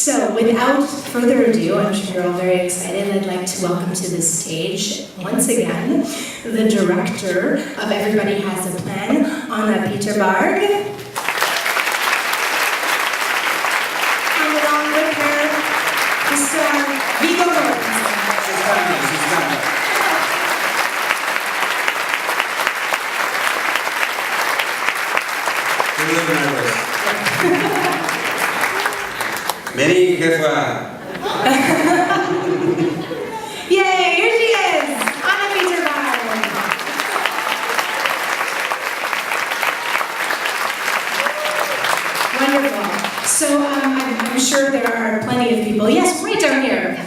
So without further ado, I'm sure you're all very excited, I'd like to welcome to the stage, once again, the director of Everybody Has a Plan, Anna Peter Barg. And along with her, the star Viggo Mortensen. Many jefa. Yay, here she is, Anna Peter Barg. Wonderful. So I'm sure there are plenty of people. Yes, right down here.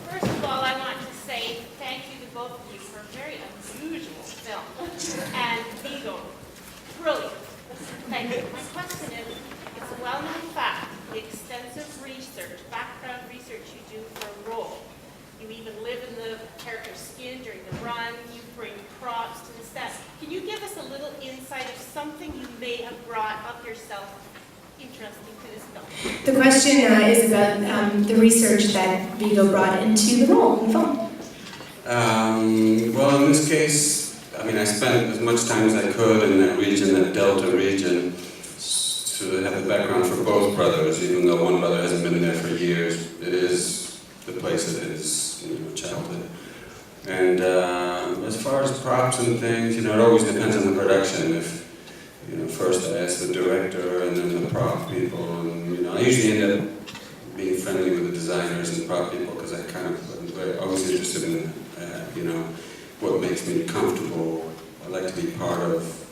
First of all, I want to say thank you to both of you for a very unusual film. And Viggo, brilliant. Thank you. My question is, it's a well-known fact, the extensive research, background research you do for a role. You even live in the character's skin during the run, you bring props to the set. Can you give us a little insight of something you may have brought up yourself interesting to this film? The question is about the research that Viggo brought into the role in the film. Well, in this case, I mean, I spent as much time as I could in that region, that Delta region, to have the background for both brothers, even though one brother hasn't been there for years. It is the place of his childhood. And as far as props and things, it always depends on the production. If first I ask the director and then the prop people, and I usually end up being friendly with the designers and prop people because I kind of am always interested in what makes me comfortable. I like to be part of.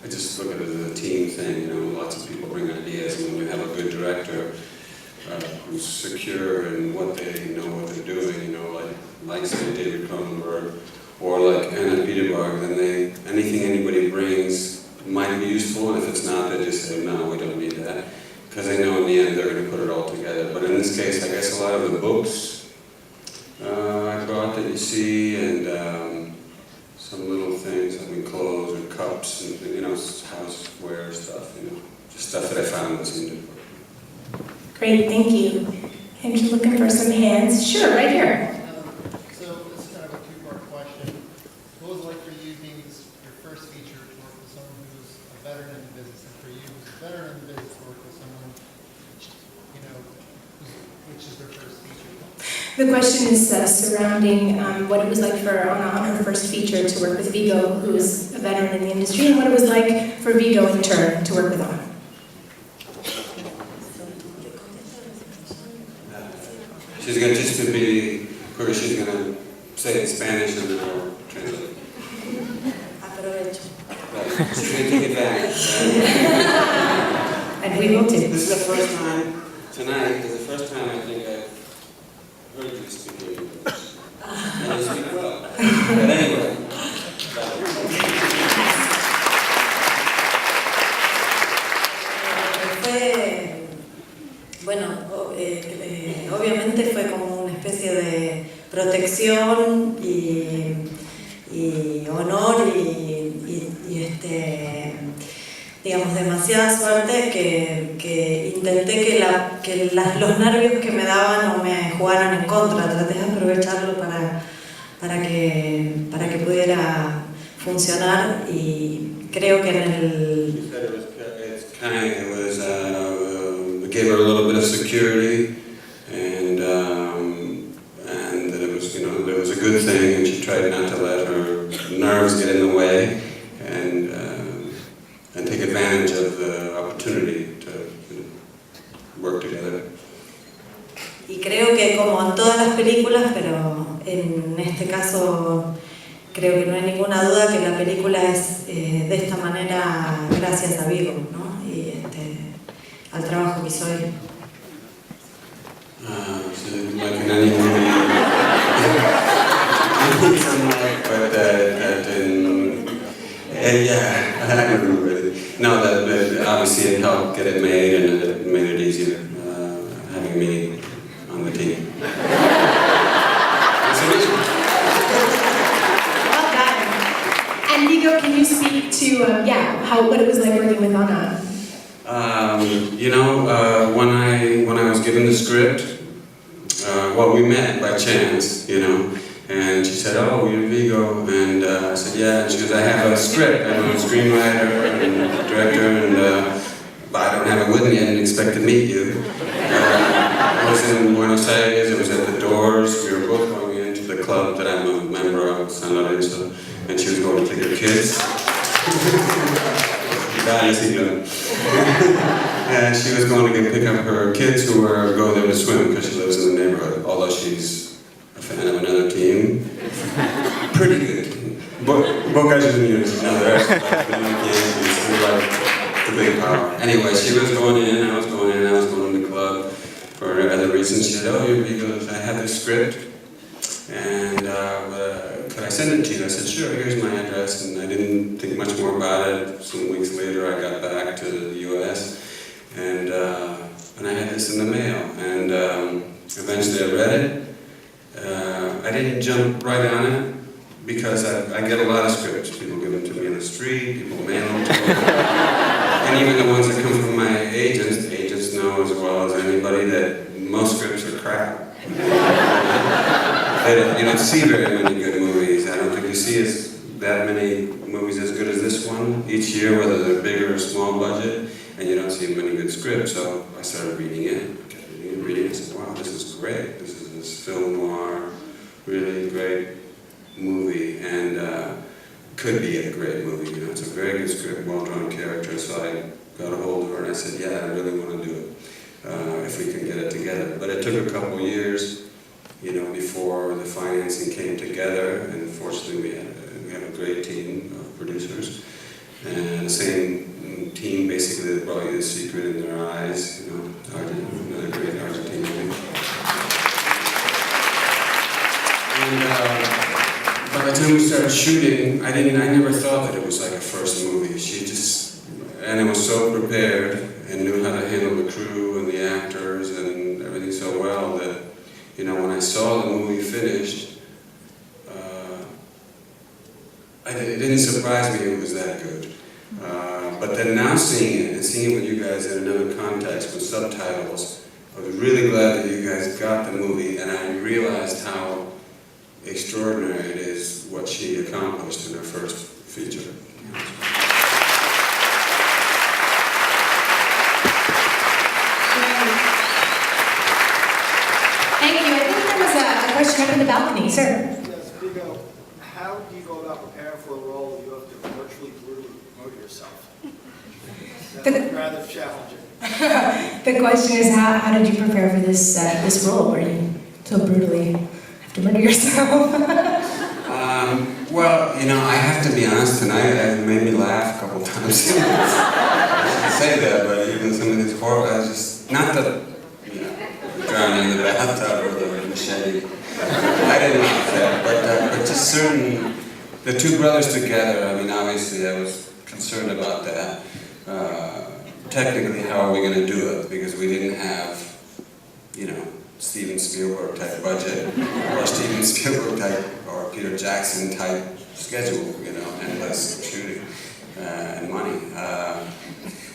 I just look at it as a team thing. Lots of people bring ideas, and when you have a good director who's secure in what they know what they're doing, like say David Cronenberg or like Anna Peter Barg, then anything anybody brings might be useful, and if it's not, they just say, no, we don't need that. Because they know in the end they're going to put it all together. But in this case, I guess a lot of the books I brought that you see, and some little things, like clothes or cups, and houseware stuff, just stuff that I found that seemed important. Great, thank you. I'm just looking for some hands. Sure, right here. So this is kind of a two-part question. What was it like for you being your first feature to work with someone who's a veteran in the business, and for you who's a veteran in the business to work with someone, which is their first feature? The question is surrounding what it was like for Anna on her first feature to work with Viggo, who is a veteran in the industry, and what it was like for Viggo in turn to work with Anna. She's going to just to be, of course, she's going to say it in Spanish and then I'll translate. Aprovecho. Right. She's going to take advantage. And we will too. This is the first time tonight, is the first time I think I've heard you speak English. And you speak well. But anyway. Obviamente fue como una especie de protección y honor y digamos demasiada suerte que intenté que los nervios que me daban no me jugaran en contra. Traté de aprovecharlo para que pudiera funcionar y creo que en el... Gave her a little bit of security, and that it was, there was a good thing, and she tried not to let her nerves get in the way, and take advantage of the opportunity to work together. Y creo que como en todas las películas, pero en este caso creo que no hay ninguna duda que la película es de esta manera gracias a Viggo, ¿no? Y al trabajo que hizo él. Like in any movie, I don't remember it. No, that obviously it helped get it made, and it made it easier having me on the team. Well done. And Viggo, can you speak to what it was like working with Anna? When I was given the script. Well, we met by chance, you know, and she said, "Oh, you're Viggo," and I said, "Yeah," and she goes, "I have a script, I'm a screenwriter and director, and but I don't have it with me, I didn't expect to meet you." I was in Buenos Aires, it was at the Doors, we were both going into the club that I'm a member of, San Lorenzo, and she was going to take her kids. And she was going to pick up her kids who were going there to swim because she lives in the neighborhood, although she's a fan of another team. Pretty good team. Boca Juniors, another like the big power. Anyway, she was going in, I was going in, I was going to the club for other reasons. She said, "Oh, you're Viggo, I have this script, and could I send it to you?" I said, "Sure, here's my address," and I didn't think much more about it. Some weeks later, I got back to the U.S., and I had this in the mail, and eventually I read it. I didn't jump right on it, because I get a lot of scripts. People give them to me on the street, people mail them to me. And even the ones that come from my agents know as well as anybody that most scripts are crap. You don't see very many good movies. I don't think you see that many movies as good as this one each year, whether they're bigger or small budget, and you don't see many good scripts. So I started reading it, reading it, I said, "Wow, this is great. This is this film noir, really great movie, and could be a great movie. You know, it's a very good script, well-drawn character." So I got a hold of her and I said, "Yeah, I really want to do it, if we can get it together." But it took a couple years, you know, before the financing came together, and fortunately we have a great team of producers, and the same team basically that brought you The Secret in Their Eyes, you know, another great Argentine movie. And by the time we started shooting, I never thought that it was like a first movie. And it was so prepared and knew how to handle the crew and the actors and everything so well that, you know, when I saw the movie finished, it didn't surprise me it was that good. But then now seeing it, and seeing it with you guys in another context with subtitles, I was really glad that you guys got the movie, and I realized how extraordinary it is what she accomplished in her first feature. Thank you. I think there was a question up in the balcony, sir. Yes, Viggo, how do you go about preparing for a role that you have to virtually brutally promote yourself? That's rather challenging. The question is, how did you prepare for this role where you so brutally have to murder yourself? Well, you know, I have to be honest, tonight it made me laugh a couple times. I should say that, but even some of these horror, I was just, not the, you know, drowning in the bathtub or the machete. I didn't like that, but just certain, the two brothers together, I mean, obviously I was concerned about that. Technically, how are we going to do it? Because we didn't have, you know, Steven Spielberg type budget, or Steven Spielberg type, or Peter Jackson type schedule, you know, and less shooting and money.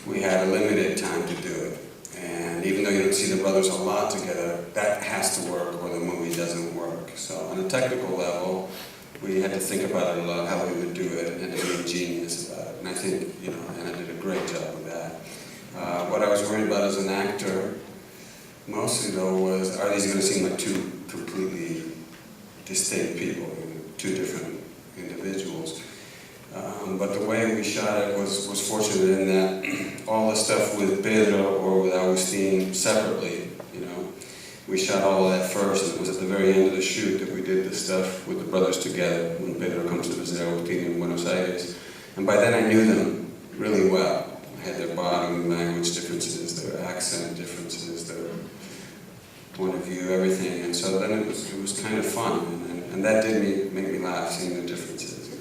We had a limited time to do it. And even though you don't see the brothers a lot together, that has to work or the movie doesn't work. So on a technical level, we had to think about it a lot, how we would do it, and to be ingenious about it. And I think, you know, Anna did a great job with that. What I was worried about as an actor, mostly though, was, are these going to seem like two completely distinct people, two different individuals? But the way we shot it was fortunate in that all the stuff with Pedro or with Agustin separately, you know, we shot all of that first, and it was at the very end of the shoot that we did the stuff with the brothers together when Pedro comes to visit Agustin in Buenos Aires. And by then I knew them really well. I had their body language differences, their accent differences, their point of view, everything. And so then it was kind of fun, and that did make me laugh, seeing the differences.